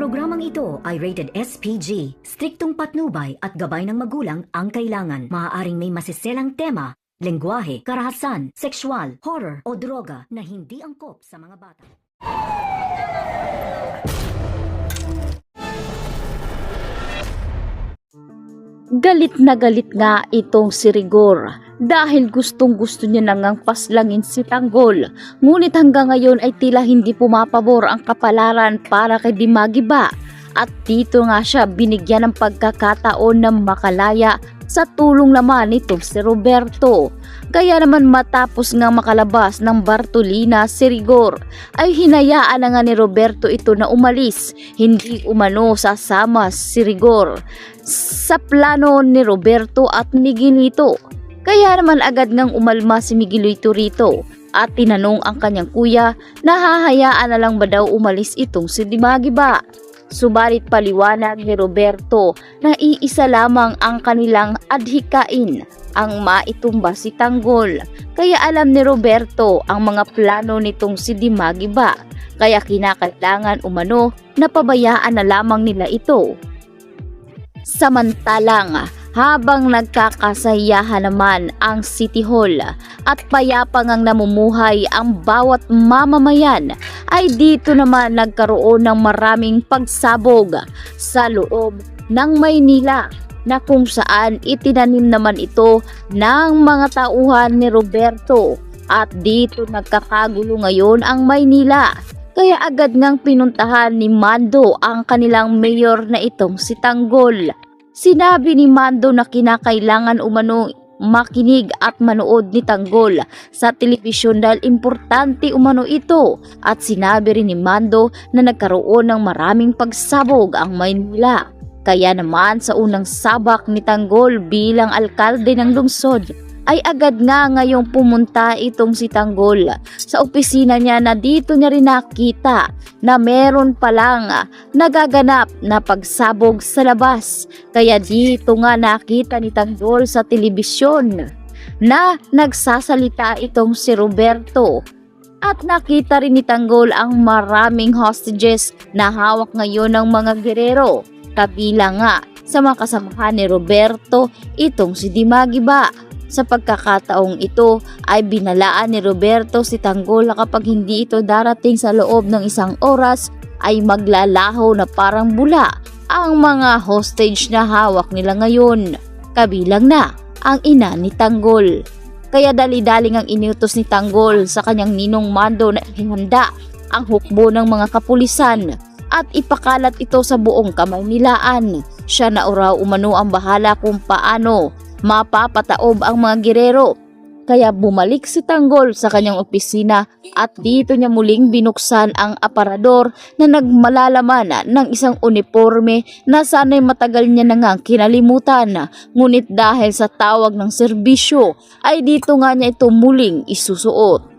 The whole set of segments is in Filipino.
programang ito ay rated SPG. Striktong patnubay at gabay ng magulang ang kailangan. Maaaring may masiselang tema, lengguwahe, karahasan, sexual, horror o droga na hindi angkop sa mga bata. Galit na galit nga itong si Rigor dahil gustong-gusto niya nangang paslangin si Tanggol. Ngunit hanggang ngayon ay tila hindi pumapabor ang kapalaran para kay Dimagiba. At dito nga siya binigyan ng pagkakataon na makalaya sa tulong naman nitong si Roberto. Kaya naman matapos nga makalabas ng Bartolina si Rigor ay hinayaan na nga ni Roberto ito na umalis. Hindi umano sasama si Rigor sa plano ni Roberto at Miguelito. Kaya naman agad ngang umalma si Miguelito rito at tinanong ang kanyang kuya na hahayaan na lang ba daw umalis itong si Dimagiba. Subalit paliwanag ni Roberto na iisa lamang ang kanilang adhikain, ang maitumba si Tanggol. Kaya alam ni Roberto ang mga plano nitong si Dimagiba. Kaya kinakailangan umano na pabayaan na lamang nila ito. Samantalang habang nagkakasayahan naman ang City Hall at payapa ngang namumuhay ang bawat mamamayan, ay dito naman nagkaroon ng maraming pagsabog sa loob ng Maynila na kung saan itinanim naman ito ng mga tauhan ni Roberto at dito nagkakagulo ngayon ang Maynila. Kaya agad ngang pinuntahan ni Mando ang kanilang mayor na itong si Tanggol. Sinabi ni Mando na kinakailangan umano makinig at manood ni Tanggol sa telebisyon dahil importante umano ito. At sinabi rin ni Mando na nagkaroon ng maraming pagsabog ang Maynila. Kaya naman sa unang sabak ni Tanggol bilang alkalde ng lungsod ay agad nga ngayong pumunta itong si Tanggol sa opisina niya na dito niya rin nakita na meron palang nagaganap na pagsabog sa labas. Kaya dito nga nakita ni Tanggol sa telebisyon na nagsasalita itong si Roberto. At nakita rin ni Tanggol ang maraming hostages na hawak ngayon ng mga gerero. Kabilang nga sa mga kasamahan ni Roberto itong si Dimagiba. Sa pagkakataong ito ay binalaan ni Roberto si Tanggol na kapag hindi ito darating sa loob ng isang oras ay maglalaho na parang bula ang mga hostage na hawak nila ngayon. Kabilang na ang ina ni Tanggol. Kaya dali-daling ang iniutos ni Tanggol sa kanyang ninong Mando na ihanda ang hukbo ng mga kapulisan at ipakalat ito sa buong Kamaynilaan. Siya na raw umano ang bahala kung paano mapapataob ang mga gerero. Kaya bumalik si Tanggol sa kanyang opisina at dito niya muling binuksan ang aparador na nagmalalaman ng isang uniforme na sana'y matagal niya na ngang kinalimutan. Ngunit dahil sa tawag ng serbisyo ay dito nga niya ito muling isusuot.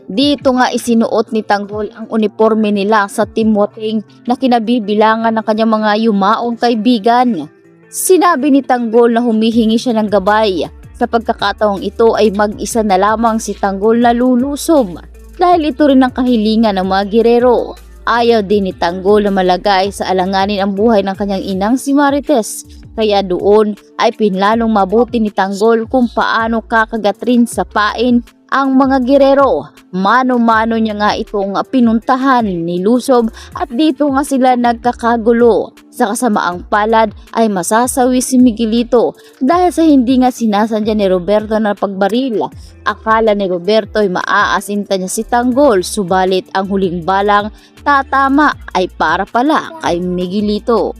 Dito nga isinuot ni Tanggol ang uniforme nila sa teamworking na kinabibilangan ng kanyang mga yumaong kaibigan. Sinabi ni Tanggol na humihingi siya ng gabay. Sa pagkakataong ito ay mag-isa na lamang si Tanggol na lulusob dahil ito rin ang kahilingan ng mga gerero. Ayaw din ni Tanggol na malagay sa alanganin ang buhay ng kanyang inang si Marites. Kaya doon ay pinlalong mabuti ni Tanggol kung paano kakagatrin sa pain ang mga gerero. Mano-mano niya nga itong pinuntahan ni Lusob at dito nga sila nagkakagulo. Sa kasamaang palad ay masasawi si Miguelito dahil sa hindi nga sinasadya ni Roberto na pagbaril. Akala ni Roberto ay maaasinta niya si Tanggol, subalit ang huling balang tatama ay para pala kay Miguelito.